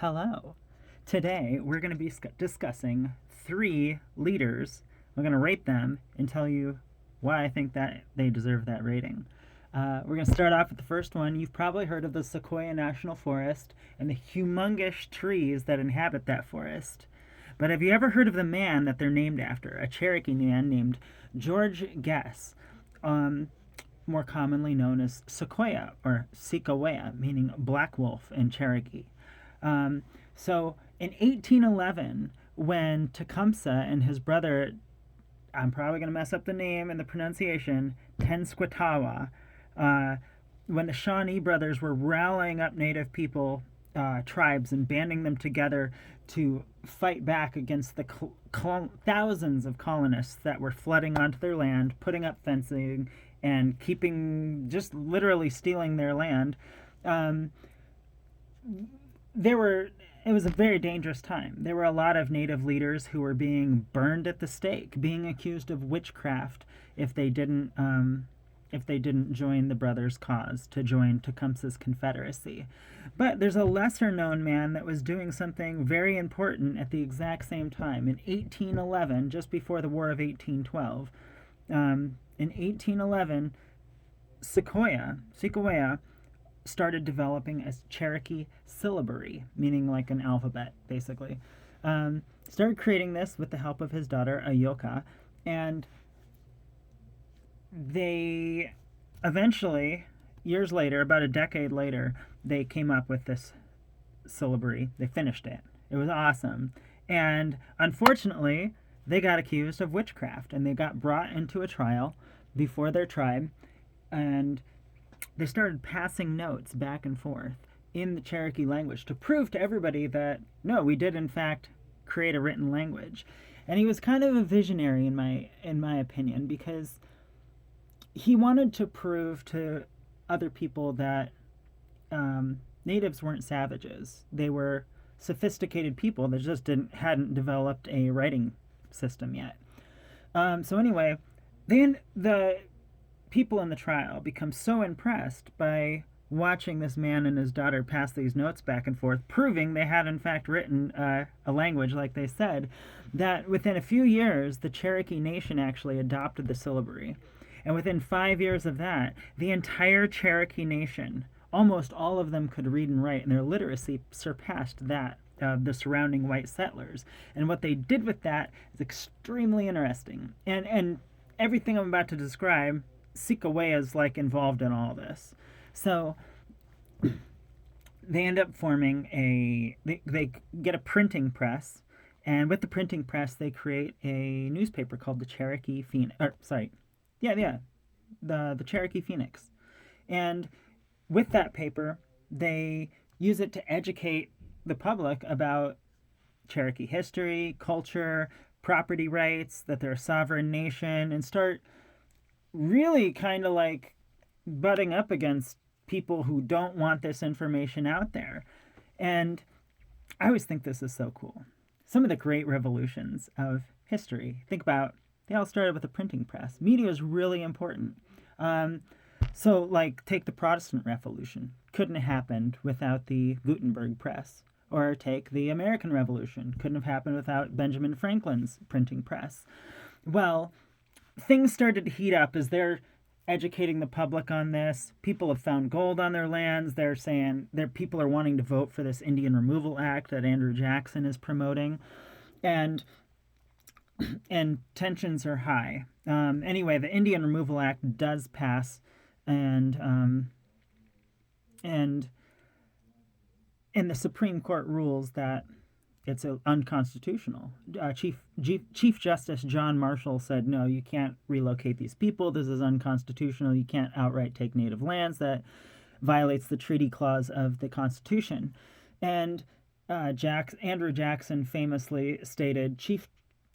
Hello. Today we're going to be discussing three leaders. We're going to rate them and tell you why I think that they deserve that rating. We're going to start off with the first one. You've probably heard of the Sequoyah National Forest and the humongous trees that inhabit that forest. But have you ever heard of the man that they're named after? A Cherokee man named George Guess, um, more commonly known as Sequoyah or Sequoyah, meaning black wolf in Cherokee. Um, so in 1811, when Tecumseh and his brother, I'm probably going to mess up the name and the pronunciation, Tenskwatawa, uh, when the Shawnee brothers were rallying up native people, tribes, and banding them together to fight back against the thousands of colonists that were flooding onto their land, putting up fencing, and keeping, just literally stealing their land. Um, there were it was a very dangerous time. There were a lot of native leaders who were being burned at the stake, being accused of witchcraft if they didn't join the brothers' cause to join Tecumseh's Confederacy. But there's a lesser known man that was doing something very important at the exact same time in 1811, just before the War of 1812. In 1811, Sequoyah started developing a Cherokee syllabary, meaning like an alphabet, basically. Started creating this with the help of his daughter, Ayoka, and they eventually, years later, about a decade later, they came up with this syllabary. They finished it. It was awesome. And unfortunately, they got accused of witchcraft and they got brought into a trial before their tribe. And they started passing notes back and forth in the Cherokee language to prove to everybody that no, we did in fact create a written language. And he was kind of a visionary in my opinion, because he wanted to prove to other people that natives weren't savages. They were sophisticated people that just hadn't developed a writing system yet. So anyway, the people in the trial become so impressed by watching this man and his daughter pass these notes back and forth, proving they had in fact written a language like they said, that within a few years the Cherokee Nation actually adopted the syllabary. And within 5 years of that, the entire Cherokee Nation, almost all of them could read and write, and their literacy surpassed that of the surrounding white settlers. And what they did with that is extremely interesting. And everything I'm about to describe, Sequoyah is like involved in all this. So they end up forming they get a printing press, and with the printing press they create a newspaper called the Cherokee Phoenix. Or sorry, yeah, the Cherokee Phoenix. And with that paper, they use it to educate the public about Cherokee history, culture, property rights, that they're a sovereign nation, and start really kind of like butting up against people who don't want this information out there. And I always think this is so cool. Some of the great revolutions of history, think about, they all started with a printing press. Media is really important. So, like, take the Protestant Revolution. Couldn't have happened without the Gutenberg press. Or take the American Revolution. Couldn't have happened without Benjamin Franklin's printing press. Well, things started to heat up as they're educating the public on this. People have found gold on their lands. They're saying people are wanting to vote for this Indian Removal Act that Andrew Jackson is promoting. And tensions are high. Anyway, the Indian Removal Act does pass, and the Supreme Court rules that it's unconstitutional. Chief Justice John Marshall said, no, you can't relocate these people. This is unconstitutional. You can't outright take native lands. That violates the treaty clause of the Constitution. And Andrew Jackson famously stated, Chief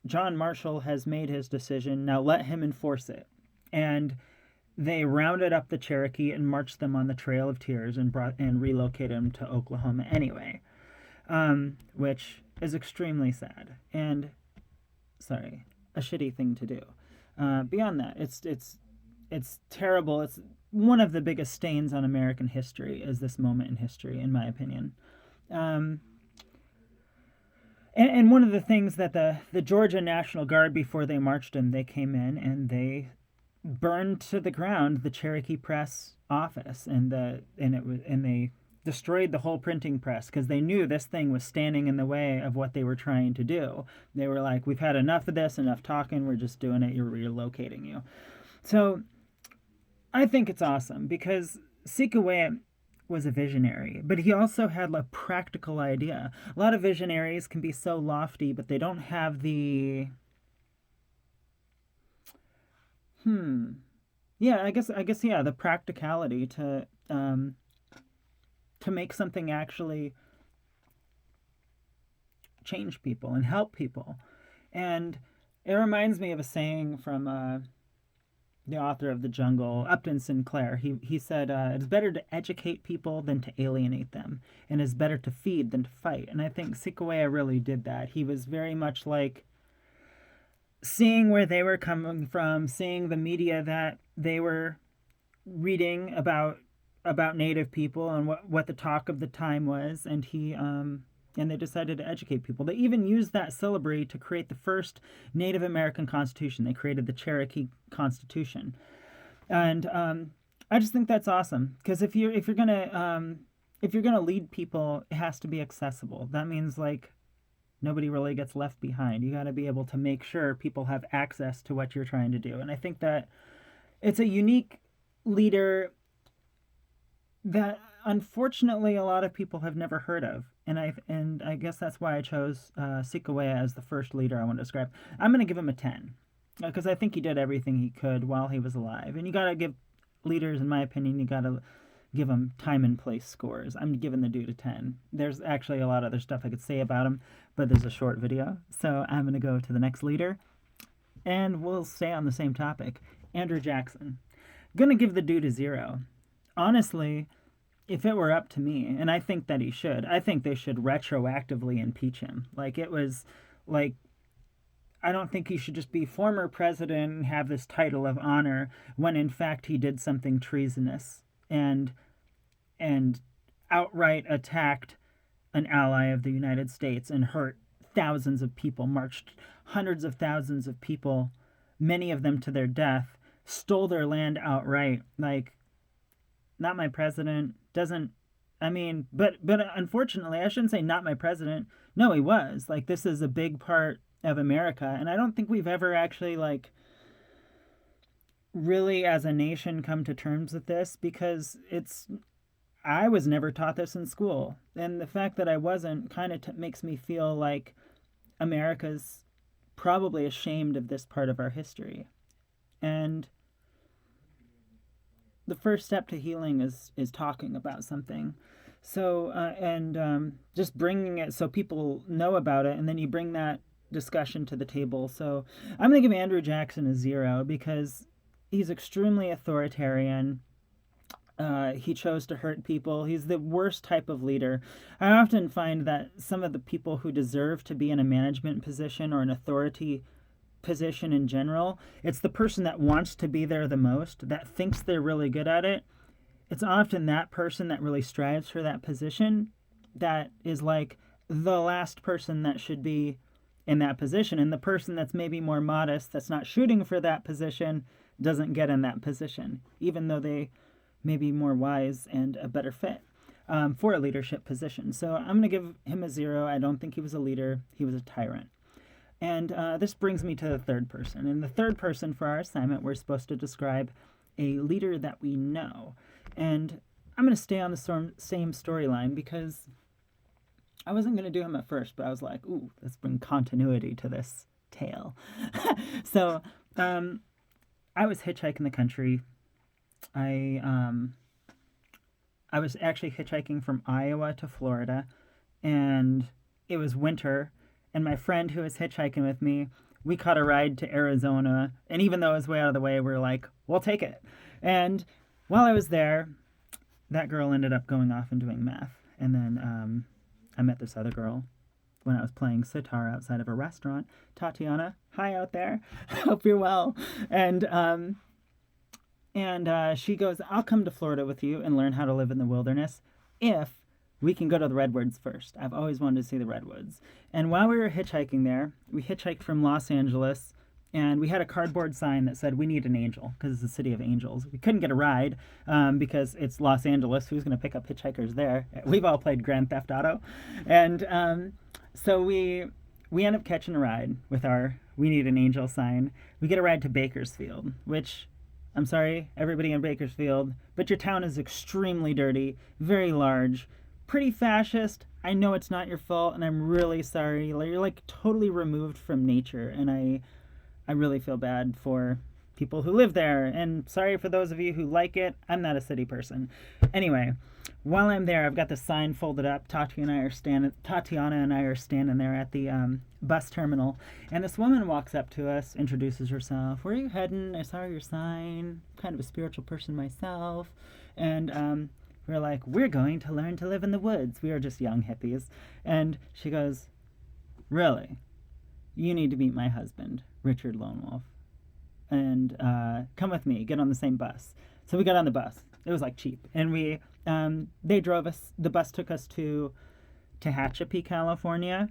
John Marshall has made his decision. Now let him enforce it. And they rounded up the Cherokee and marched them on the Trail of Tears and relocated them to Oklahoma anyway. Which is extremely sad and, sorry, a shitty thing to do. Beyond that, it's terrible. It's one of the biggest stains on American history is this moment in history, in my opinion. And one of the things that the Georgia National Guard, before they marched in, they came in and they burned to the ground the Cherokee Press office, and they destroyed the whole printing press because they knew this thing was standing in the way of what they were trying to do. They were like, "We've had enough of this, enough talking. We're just doing it. You're relocating you." So I think it's awesome because Sequoyah was a visionary, but he also had a practical idea. A lot of visionaries can be so lofty, but they don't have the yeah, I guess yeah, the practicality to make something actually change people and help people. And it reminds me of a saying from the author of The Jungle, Upton Sinclair. He said, "It's better to educate people than to alienate them, and it's better to feed than to fight." And I think Sequoyah really did that. He was very much like seeing where they were coming from, seeing the media that they were reading about Native people and what the talk of the time was, and they decided to educate people. They even used that syllabary to create the first Native American Constitution. They created the Cherokee Constitution, and I just think that's awesome because if you're gonna lead people, it has to be accessible. That means like nobody really gets left behind. You got to be able to make sure people have access to what you're trying to do, and I think that it's a unique leader that unfortunately a lot of people have never heard of, and I guess that's why I chose Sequoyah as the first leader I want to describe. I'm going to give him a 10 because I think he did everything he could while he was alive, and you got to give leaders, in my opinion, you got to give them time and place scores. I'm giving the dude a 10. There's actually a lot of other stuff I could say about him, but there's a short video, so I'm going to go to the next leader, and we'll stay on the same topic. Andrew Jackson. Gonna give the dude a 0. Honestly, if it were up to me, and I think that he should, I think they should retroactively impeach him. Like, it was like, I don't think he should just be former president and have this title of honor when in fact he did something treasonous and outright attacked an ally of the United States and hurt thousands of people, marched hundreds of thousands of people, many of them to their death, stole their land outright. Like, not my president. Doesn't, I mean, but unfortunately, I shouldn't say not my president. No, he was. Like, this is a big part of America, and I don't think we've ever actually like really as a nation come to terms with this because I was never taught this in school, and the fact that I wasn't kind of makes me feel like America's probably ashamed of this part of our history. And the first step to healing is talking about something. So and just bringing it so people know about it, and then you bring that discussion to the table. So I'm going to give Andrew Jackson a 0 because he's extremely authoritarian. He chose to hurt people. He's the worst type of leader. I often find that some of the people who deserve to be in a management position or an authority position in general, it's the person that wants to be there the most, that thinks they're really good at it. It's often that person that really strives for that position that is like the last person that should be in that position. And the person that's maybe more modest, that's not shooting for that position, doesn't get in that position, even though they may be more wise and a better fit for a leadership position. So I'm going to give him a 0. I don't think he was a leader. He was a tyrant. And this brings me to the third person. And the third person for our assignment, we're supposed to describe a leader that we know. And I'm going to stay on the same storyline because I wasn't going to do him at first, but I was like, ooh, let's bring continuity to this tale. So I was hitchhiking the country. I was actually hitchhiking from Iowa to Florida, and it was winter. And my friend who was hitchhiking with me, we caught a ride to Arizona. And even though it was way out of the way, we were like, we'll take it. And while I was there, that girl ended up going off and doing math. And then I met this other girl when I was playing sitar outside of a restaurant. Tatiana, hi out there. Hope you're well. And she goes, I'll come to Florida with you and learn how to live in the wilderness if we can go to the redwoods first. I've always wanted to see the redwoods. And while we were hitchhiking there, we hitchhiked from Los Angeles, and we had a cardboard sign that said, "We need an angel," because it's the city of angels. We couldn't get a ride because it's Los Angeles. Who's going to pick up hitchhikers there? We've all played Grand Theft Auto. And so we end up catching a ride with our "We need an angel" sign. We get a ride to Bakersfield, which, I'm sorry, everybody in Bakersfield, but your town is extremely dirty, very large, pretty fascist. I know it's not your fault, and I'm really sorry. You're like totally removed from nature, and I really feel bad for people who live there, and sorry for those of you who like it. I'm not a city person. Anyway, while I'm there, I've got the sign folded up. Tatiana and I are standing there at the bus terminal, and this woman walks up to us, introduces herself. "Where are you heading? I saw your sign. I'm kind of a spiritual person myself." And we're like, "We're going to learn to live in the woods." We are just young hippies. And she goes, "Really? You need to meet my husband, Richard Lonewolf, and come with me, get on the same bus." So we got on the bus. It was like cheap. And they drove us, the bus took us to Tehachapi, California.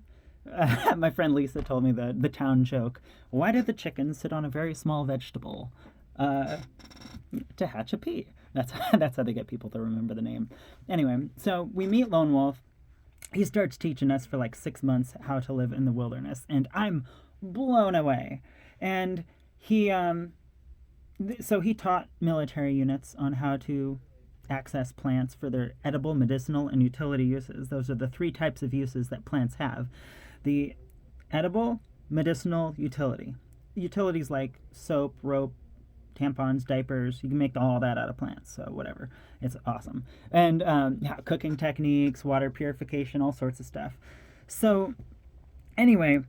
My friend Lisa told me the town joke. "Why did the chickens sit on a very small vegetable?" Tehachapi. That's how they get people to remember the name. Anyway, so we meet Lone Wolf. He starts teaching us for like 6 months how to live in the wilderness, and I'm blown away. And he taught military units on how to access plants for their edible, medicinal, and utility uses. Those are the 3 types of uses that plants have: the edible, medicinal, utility. Utilities like soap, rope, tampons, diapers. You can make all that out of plants, so whatever. It's awesome. And cooking techniques, water purification, all sorts of stuff. So anyway,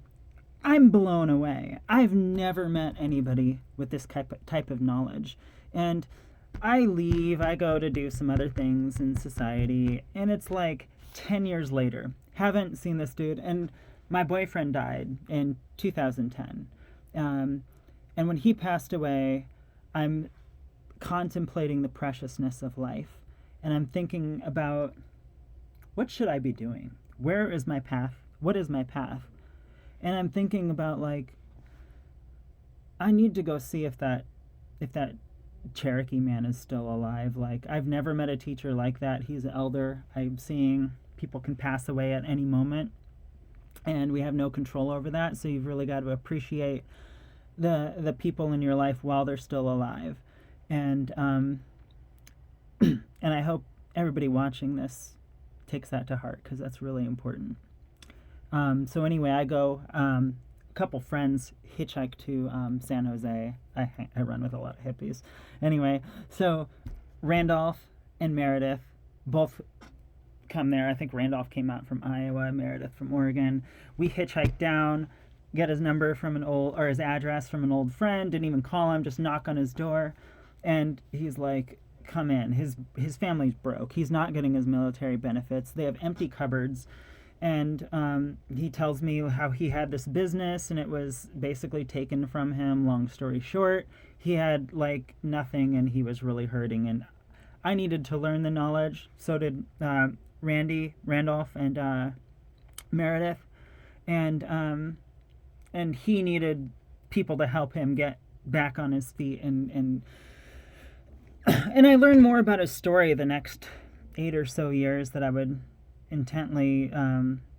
I'm blown away. I've never met anybody with this type of knowledge. And I leave, I go to do some other things in society, and it's like 10 years later. Haven't seen this dude. And my boyfriend died in 2010. And when he passed away, I'm contemplating the preciousness of life, and I'm thinking about, what should I be doing? Where is my path? What is my path? And I'm thinking about, like, I need to go see if that Cherokee man is still alive. Like, I've never met a teacher like that. He's an elder. I'm seeing people can pass away at any moment, and we have no control over that. So you've really got to appreciate the people in your life while they're still alive. And and I hope everybody watching this takes that to heart, because that's really important. So anyway, I go, a couple friends hitchhike to San Jose. I run with a lot of hippies. Anyway, so Randolph and Meredith both come there. I think Randolph came out from Iowa, Meredith from Oregon. We hitchhiked down, get his number from his address from an old friend, didn't even call him, just knock on his door. And he's like, "Come in." His family's broke. He's not getting his military benefits. They have empty cupboards. And he tells me how he had this business, and it was basically taken from him. Long story short, he had like nothing, and he was really hurting. And I needed to learn the knowledge. So did Randolph, and Meredith. And he needed people to help him get back on his feet. And I learned more about his story the next 8 or so years that I would intently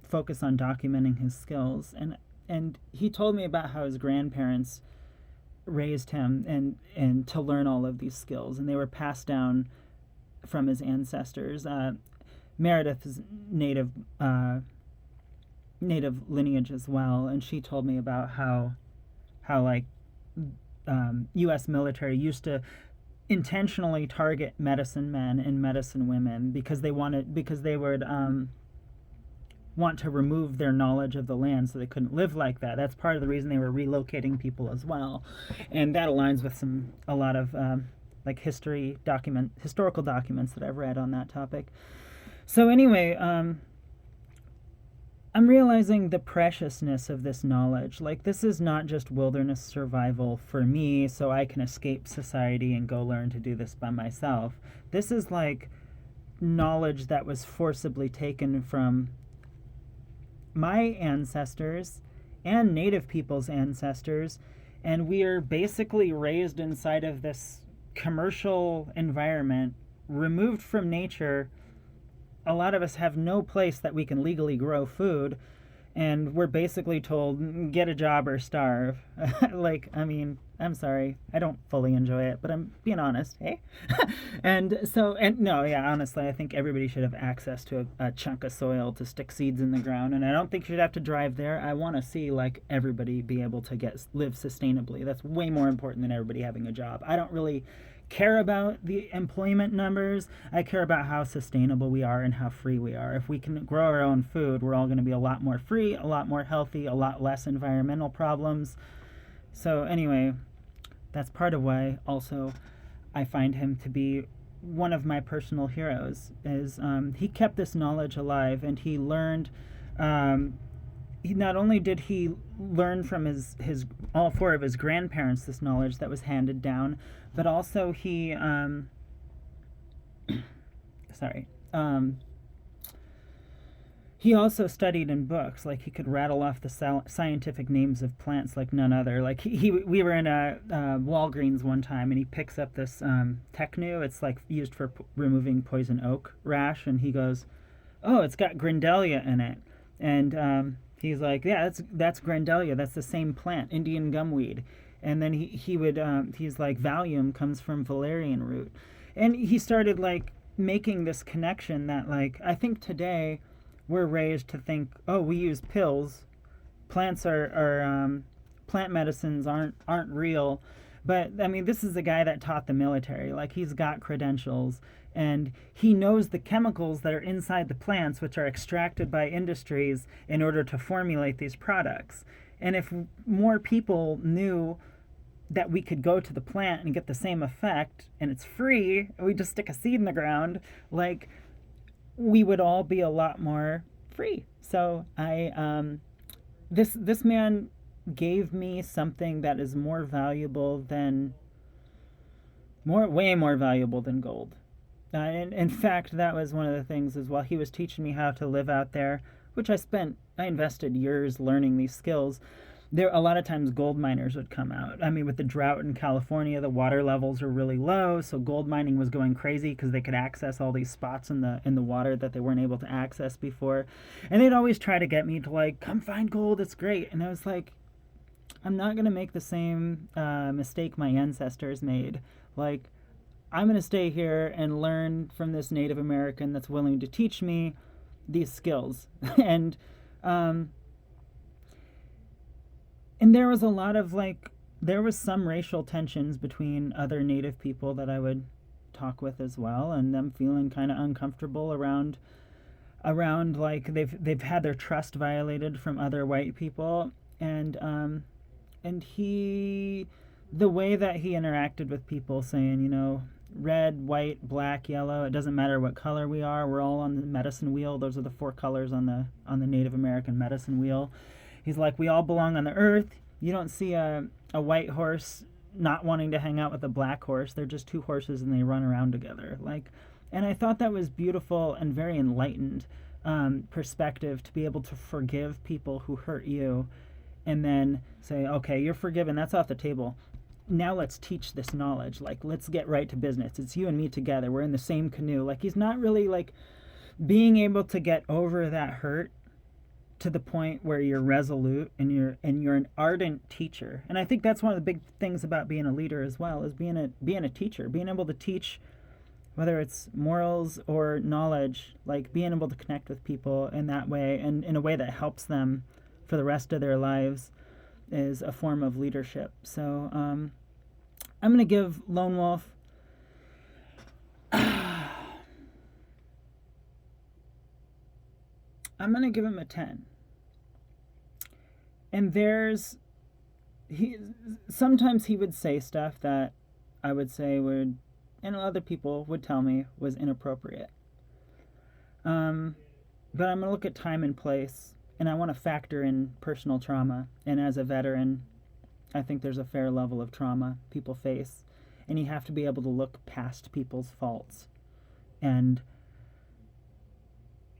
focus on documenting his skills. And he told me about how his grandparents raised him and to learn all of these skills, and they were passed down from his ancestors. Meredith is native lineage as well, and she told me about how like U.S. military used to intentionally target medicine men and medicine women because they would want to remove their knowledge of the land, so they couldn't live like that. That's part of the reason they were relocating people as well, and that aligns with a lot of like historical documents that I've read on that topic. So anyway, I'm realizing the preciousness of this knowledge. Like, this is not just wilderness survival for me so I can escape society and go learn to do this by myself. This is like knowledge that was forcibly taken from my ancestors and native people's ancestors, and we are basically raised inside of this commercial environment, removed from nature. A lot of us have no place that we can legally grow food, and we're basically told get a job or starve. Like, I mean, I'm sorry, I don't fully enjoy it, but I'm being honest, hey. And no, yeah, honestly, I think everybody should have access to a chunk of soil to stick seeds in the ground, and I don't think you should have to drive there. I want to see like everybody be able to live sustainably. That's way more important than everybody having a job. I don't really care about the employment numbers. I care about how sustainable we are and how free we are. If we can grow our own food, we're all going to be a lot more free, a lot more healthy, a lot less environmental problems. So anyway, that's part of why also I find him to be one of my personal heroes. Is he kept this knowledge alive, and he learned. He not only did he learn from his all four of his grandparents this knowledge that was handed down, but also he sorry he also studied in books. Like, he could rattle off the scientific names of plants like none other. Like, we were in a Walgreens one time, and he picks up this Technu. It's like used for removing poison oak rash, and he goes, "Oh, it's got Grindelia in it," and he's like, "Yeah, that's Grindelia. That's the same plant, Indian gumweed." And then he's like, "Valium comes from valerian root," and he started like making this connection that, like, I think today we're raised to think, oh, we use pills, plants are plant medicines aren't real. But I mean, this is a guy that taught the military. Like, he's got credentials, and he knows the chemicals that are inside the plants, which are extracted by industries in order to formulate these products. And if more people knew that we could go to the plant and get the same effect, and it's free, we just stick a seed in the ground, like, we would all be a lot more free. So this man gave me something that is way more valuable than gold. And in fact, that was one of the things, is while he was teaching me how to live out there, which I invested years learning these skills. There, a lot of times gold miners would come out. I mean, with the drought in California, the water levels are really low, so gold mining was going crazy because they could access all these spots in the water that they weren't able to access before. And they'd always try to get me to, like, come find gold, it's great. And I was like, I'm not going to make the same mistake my ancestors made. Like, I'm going to stay here and learn from this Native American that's willing to teach me these skills. And there was a lot of, like, there was some racial tensions between other Native people that I would talk with as well, and them feeling kind of uncomfortable around like they've had their trust violated from other white people. And the way that he interacted with people, saying, you know, red, white, black, yellow, it doesn't matter what color we are, we're all on the medicine wheel. Those are the 4 colors on the Native American medicine wheel. He's like, we all belong on the earth. You don't see a white horse not wanting to hang out with a black horse. They're just 2 horses and they run around together. Like, and I thought that was beautiful and very enlightened perspective, to be able to forgive people who hurt you, and then say, okay, you're forgiven. That's off the table. Now let's teach this knowledge. Like, let's get right to business. It's you and me together. We're in the same canoe. Like, he's not really, like, being able to get over that hurt to the point where you're resolute and you're an ardent teacher. And I think that's one of the big things about being a leader as well, is being a teacher, being able to teach, whether it's morals or knowledge, like being able to connect with people in that way, and in a way that helps them for the rest of their lives, is a form of leadership. So I'm going to give Lonewolf I'm going to give him a 10. And sometimes he would say stuff that I would say and other people would tell me was inappropriate. But I'm going to look at time and place, and I want to factor in personal trauma. And as a veteran, I think there's a fair level of trauma people face, and you have to be able to look past people's faults and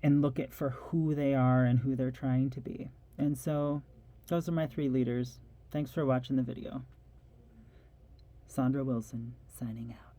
and look at for who they are and who they're trying to be. And so those are my 3 leaders. Thanks for watching the video. Sandra Wilson signing out.